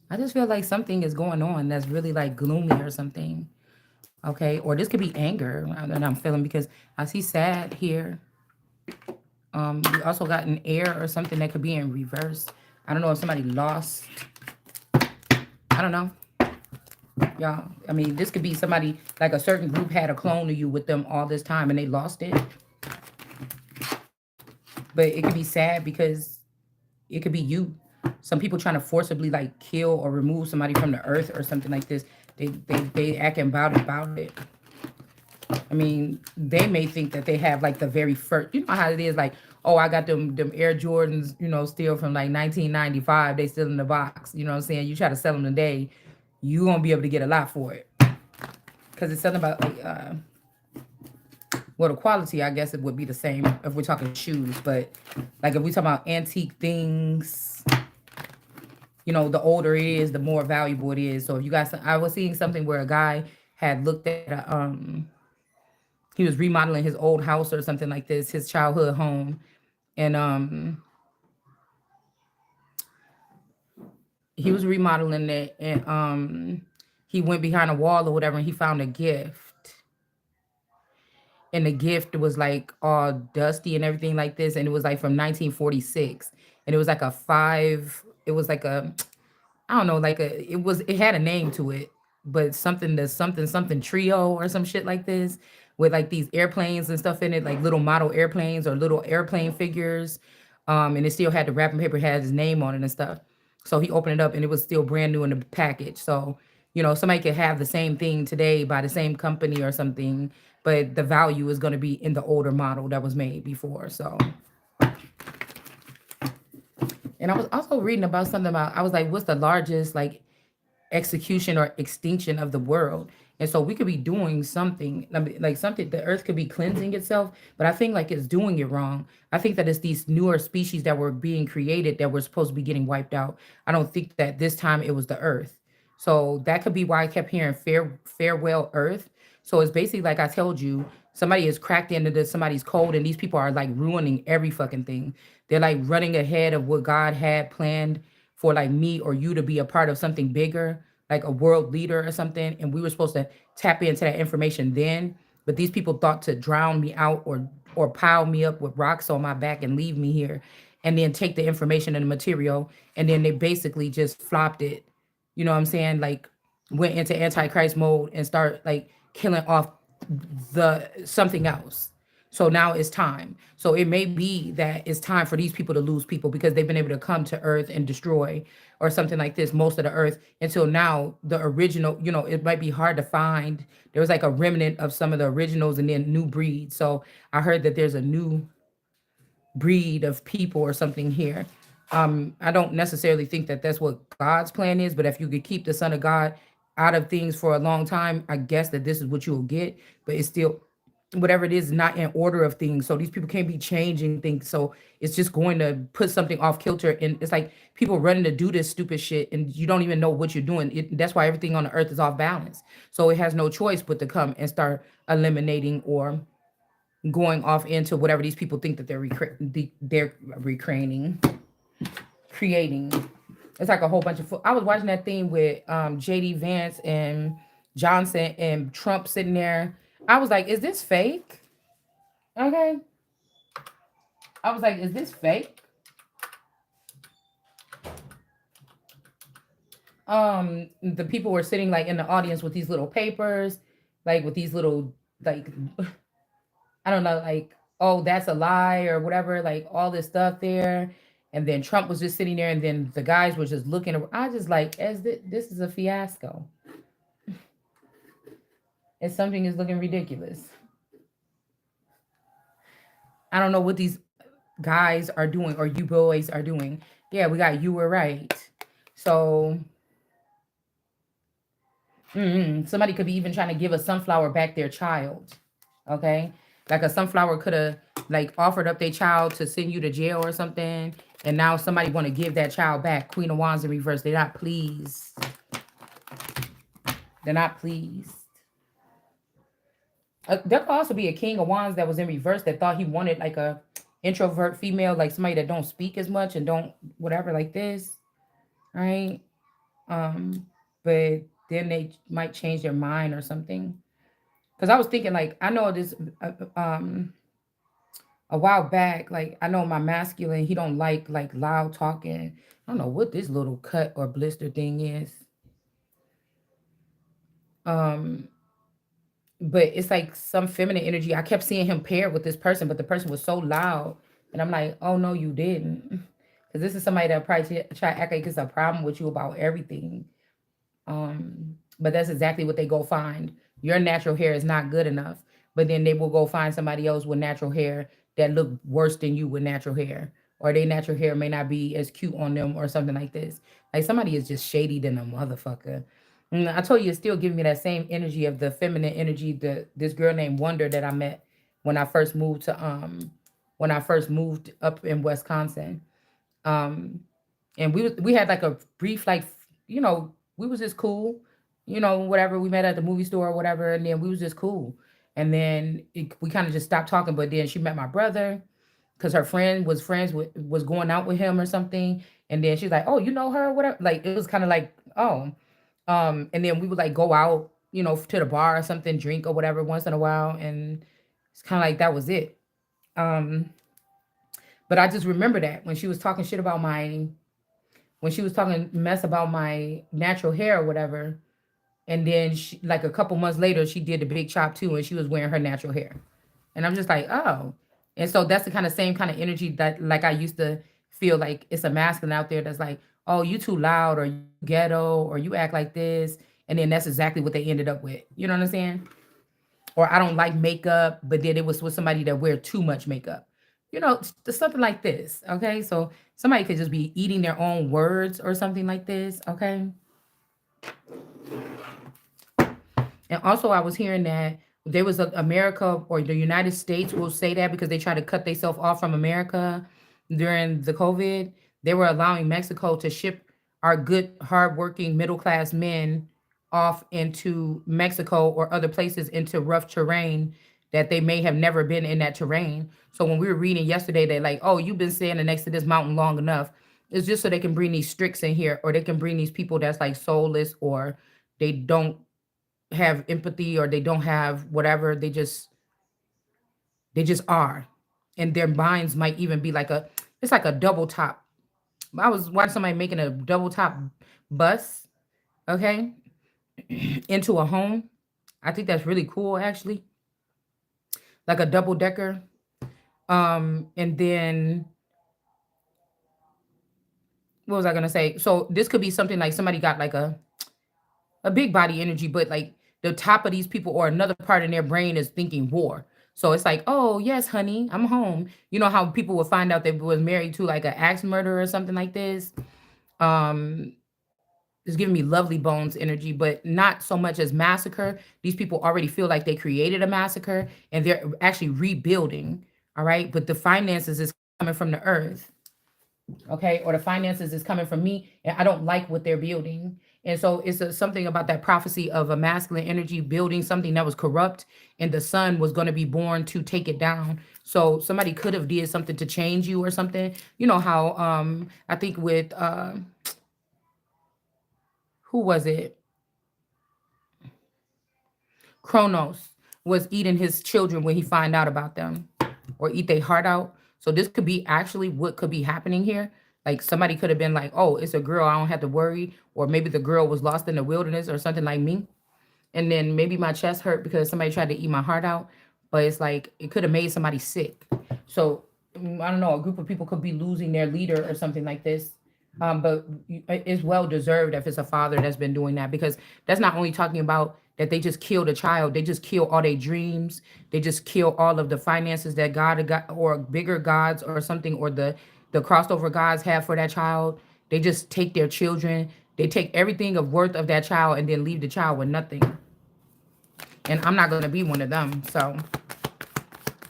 I just feel like something is going on that's really like gloomy or something. Okay. Or this could be anger that I'm feeling because I see sad here. We also got an air or something that could be in reverse. I don't know if somebody lost. I don't know. Y'all. I mean, this could be somebody like a certain group had a clone of you with them all this time and they lost it. But it could be sad because it could be you. Some people trying to forcibly like kill or remove somebody from the earth or something like this. They acting about it. I mean, they may think that they have like the very first. You know how it is, like, oh, I got them Air Jordans, still from like 1995. They still in the box. You know what I'm saying? You try to sell them today, you won't be able to get a lot for it because it's something about like, well, the quality, I guess it would be the same if we're talking shoes, but like if we talk about antique things, the older it is, the more valuable it is. So if you guys, I was seeing something where a guy had looked at he was remodeling his old house or something like this, his childhood home, and he was remodeling it, and he went behind a wall or whatever, and he found a gift, and the gift was like all dusty and everything like this, and it was like from 1946, and it was like a five, it was like a, I don't know, like it had a name to it, but something, the something trio or some shit like this, with like these airplanes and stuff in it, like little model airplanes or little airplane figures. And it still had the wrapping paper, had his name on it and stuff. So he opened it up and it was still brand new in the package. So, somebody could have the same thing today by the same company or something, but the value is going to be in the older model that was made before. So, and I was also reading about something about, I was like, what's the largest like execution or extinction of the world? And so we could be doing something, I mean, like something, the earth could be cleansing itself, but I think like it's doing it wrong. I think that it's these newer species that were being created that were supposed to be getting wiped out. I don't think that this time it was the earth. So that could be why I kept hearing farewell earth. So it's basically like I told you, somebody is cracked into somebody's code, and these people are like ruining every fucking thing. They're like running ahead of what God had planned for like me or you to be a part of something bigger, like a world leader or something. And we were supposed to tap into that information then. But these people thought to drown me out or pile me up with rocks on my back and leave me here and then take the information and the material. And then they basically just flopped it. You know what I'm saying? Like went into antichrist mode and start like killing off the something else. So now it's time. So it may be that it's time for these people to lose people because they've been able to come to earth and destroy or something like this, most of the earth. Until now, the original, it might be hard to find. There was like a remnant of some of the originals and then new breeds. So I heard that there's a new breed of people or something here. I don't necessarily think that that's what God's plan is, but if you could keep the Son of God out of things for a long time, I guess that this is what you will get. But it's still, whatever it is, not in order of things. So these people can't be changing things. So it's just going to put something off kilter. And it's like people running to do this stupid shit and you don't even know what you're doing. That's why everything on the earth is off balance. So it has no choice but to come and start eliminating or going off into whatever these people think that they're recreating, creating. It's like a whole bunch of. I was watching that thing with JD Vance and Johnson and Trump sitting there. I was like, is this fake? Okay. I was like, is this fake? The people were sitting like in the audience with these little papers, like with these little like I don't know, like, oh, that's a lie or whatever, like all this stuff there. And then Trump was just sitting there, and then the guys were just looking. I just like, as this is a fiasco, and something is looking ridiculous. I don't know what these guys are doing or you boys are doing. Yeah, we got you were right. So somebody could be even trying to give a sunflower back their child. Okay, like a sunflower could have like offered up their child to send you to jail or something, and now somebody want to give that child back. Queen of Wands in reverse. They're not pleased. They're not pleased. There could also be a King of Wands that was in reverse that thought he wanted like a introvert female, like somebody that don't speak as much and don't whatever like this, right? But then they might change their mind or something. Because I was thinking, like, I know this uh, um a while back, like I know my masculine, he don't like loud talking. I don't know what this little cut or blister thing is. Um, but it's like some feminine energy. I kept seeing him paired with this person, but the person was so loud, and I'm like, oh no, you didn't, because this is somebody that probably try to act like it's a problem with you about everything. But that's exactly what they go find. Your natural hair is not good enough, but then they will go find somebody else with natural hair that look worse than you with natural hair, or their natural hair may not be as cute on them, or something like this. Like somebody is just shady than a motherfucker. I told you, it's still giving me that same energy of the feminine energy. This girl named Wonder that I met when I first moved to when I first moved up in Wisconsin. Um, and we had like a brief, like, we was just cool, whatever. We met at the movie store or whatever, and then we was just cool. And then we kind of just stopped talking. But then she met my brother because her friend was friends with was going out with him or something. And then she's like, "Oh, you know her, or whatever." Like it was kind of like, oh, and then we would like go out, to the bar or something, drink or whatever once in a while, and it's kind of like that was it. Um, but I just remember that when she was talking shit about when she was talking mess about my natural hair or whatever. And then she, like a couple months later, she did the big chop too, and she was wearing her natural hair. And I'm just like, oh. And so that's the kind of same kind of energy that like I used to feel like it's a masculine out there that's like, oh, you too loud, or you ghetto, or you act like this. And then that's exactly what they ended up with. You know what I'm saying? Or I don't like makeup, but then it was with somebody that wear too much makeup. Something like this. Okay. So somebody could just be eating their own words or something like this. Okay. And also, I was hearing that there was America or the United States will say that because they try to cut themselves off from America during the COVID. They were allowing Mexico to ship our good, hardworking, middle class men off into Mexico or other places into rough terrain that they may have never been in that terrain. So when we were reading yesterday, they like, oh, you've been standing next to this mountain long enough. It's just so they can bring these stricts in here, or they can bring these people that's like soulless, or they don't have empathy, or they don't have whatever. They just are. And their minds might even be like it's like a double top. I was watching somebody making a double top bus, okay, into a home. I think that's really cool actually. Like a double decker. And then what was I gonna say? So this could be something like somebody got like a big body energy, but like the top of these people or another part in their brain is thinking war. So it's like, oh yes, honey, I'm home. You know how people would find out they was married to like an axe murderer or something like this. Um, it's giving me lovely bones energy, but not so much as massacre. These people already feel like they created a massacre and they're actually rebuilding. All right, but the finances is coming from the earth, okay, or the finances is coming from me, and I don't like what they're building. And so it's something about that prophecy of a masculine energy building something that was corrupt, and the son was going to be born to take it down. So somebody could have did something to change you or something. You know how I think with who was it, Kronos was eating his children when he find out about them, or eat their heart out. So this could be actually what could be happening here. Like somebody could have been like, "Oh, it's a girl. I don't have to worry," or maybe the girl was lost in the wilderness or something like me. And then maybe my chest hurt because somebody tried to eat my heart out, but it's like it could have made somebody sick. So I don't know, a group of people could be losing their leader or something like this. But it's well deserved if it's a father that's been doing that, because that's not only talking about that they just killed a child, they just kill all their dreams, they just kill all of the finances that God had got, or bigger gods or something, or the crossover gods have for that child. They just take their children, they take everything of worth of that child and then leave the child with nothing. And I'm not gonna be one of them. So,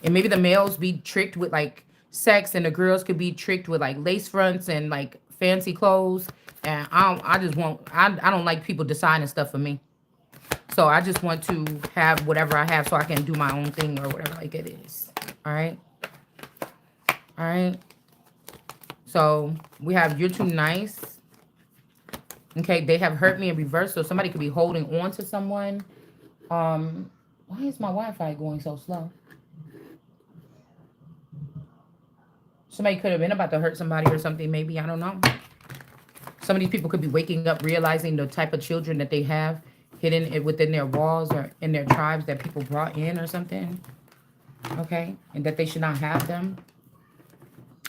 and maybe the males be tricked with like sex, and the girls could be tricked with like lace fronts and like fancy clothes. And I just want, I don't like people deciding stuff for me. So I just want to have whatever I have so I can do my own thing or whatever like it is. All right. All right. So we have you're too nice. Okay, they have hurt me in reverse, so somebody could be holding on to someone. Why is my Wi-Fi going so slow? Somebody could have been about to hurt somebody or something, maybe. I don't know. Some of these people could be waking up realizing the type of children that they have hidden within their walls or in their tribes that people brought in or something. Okay, and that they should not have them.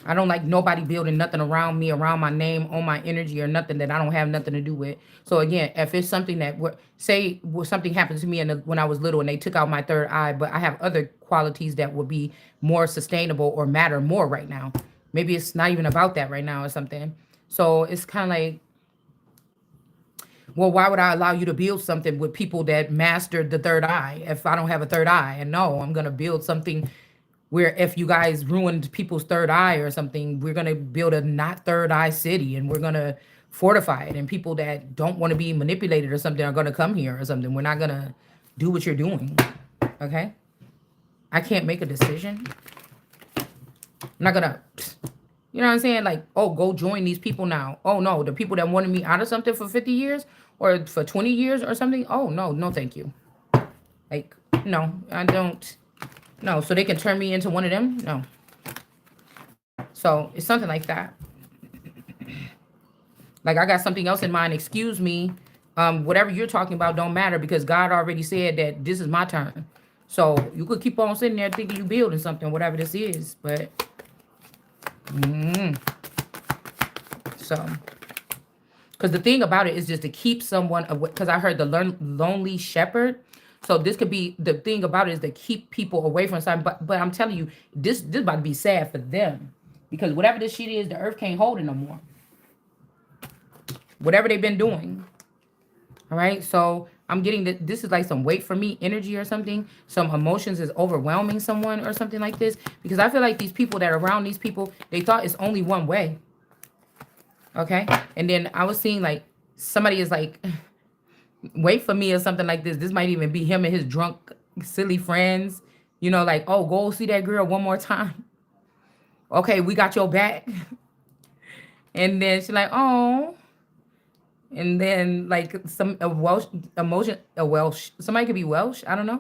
I don't like nobody building nothing around me, around my name, on my energy, or nothing that I don't have nothing to do with. So again, if it's something that, say something happened to me when I was little and they took out my third eye, but I have other qualities that would be more sustainable or matter more right now. Maybe it's not even about that right now or something. So it's kind of like, well, why would I allow you to build something with people that mastered the third eye if I don't have a third eye? And no, I'm going to build something where if you guys ruined people's third eye or something, we're going to build a not third eye city and we're going to fortify it. And people that don't want to be manipulated or something are going to come here or something. We're not going to do what you're doing. Okay? I can't make a decision. I'm not going to, you know what I'm saying? Like, oh, go join these people now. Oh, no, the people that wanted me out of something for 50 years or for 20 years or something. Oh, no, no, thank you. Like, no, I don't. No, so they can turn me into one of them? No. So it's something like that. Like I got something else in mind. Excuse me. Whatever you're talking about don't matter because God already said that this is my turn. So you could keep on sitting there thinking you building something, whatever this is. But so, because the thing about it is just to keep someone away. Because I heard the lonely shepherd. So this could be the thing about it is to keep people away from something. But I'm telling you, this about to be sad for them because whatever this shit is, the earth can't hold it no more. Whatever they've been doing. All right. So I'm getting that this is like some weight for me, energy or something. Some emotions is overwhelming someone or something like this. Because I feel like these people that are around these people, they thought it's only one way. Okay. And then I was seeing like somebody is like, wait for me or something like this. This might even be him and his drunk, silly friends. You know, like, oh, go see that girl one more time. Okay, we got your back. And then she's like, oh. And then like some a Welsh emotion, a Welsh. Somebody could be Welsh. I don't know.